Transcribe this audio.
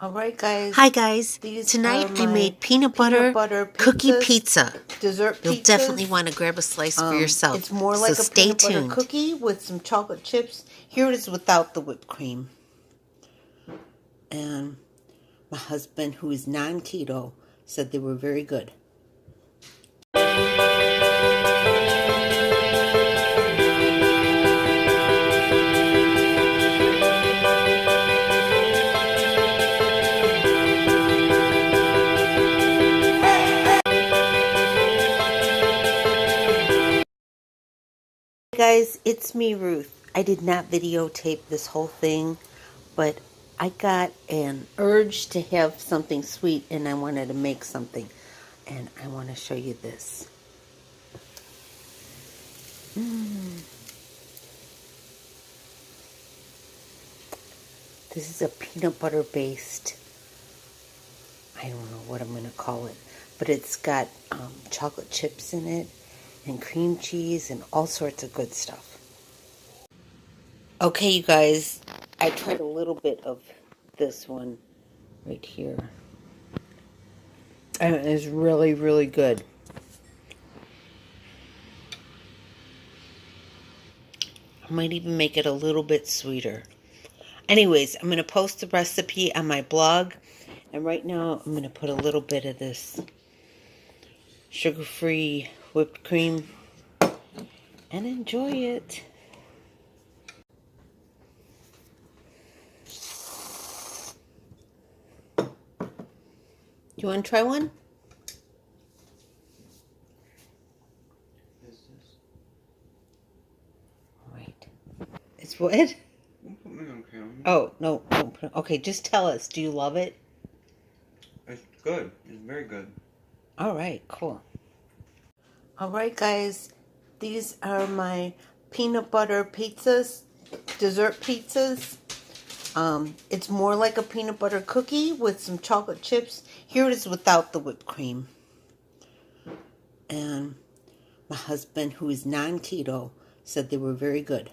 Alright guys. Hi guys, These tonight are I made peanut butter cookie pizza. Dessert You'll pizzas. definitely want to grab a slice for yourself. It's more like a stay peanut butter tuned. cookie with some chocolate chips. Here it is without the whipped cream. And my husband, who is non-keto, said they were very good. Guys, it's me, Ruth. I did not videotape this whole thing, but I got an urge to have something sweet and I wanted to make something. And I want to show you this. This is a peanut butter based, I don't know what I'm going to call it, but it's got chocolate chips in it and cream cheese and all sorts of good stuff. Okay, you guys, I tried a little bit of this one right here. And it is really, really good. I might even make it a little bit sweeter. Anyways, I'm going to post the recipe on my blog. And right now, I'm going to put a little bit of this sugar-free whipped cream and enjoy it. You want to try one? Right. It's what? Don't put me on camera. Oh, no. Don't put, okay, just tell us. Do you love it? It's good. It's very good. All right, cool. All right, guys. These are my peanut butter pizzas, dessert pizzas. It's more like a peanut butter cookie with some chocolate chips. Here it is without the whipped cream. And my husband, who is non-keto, said they were very good.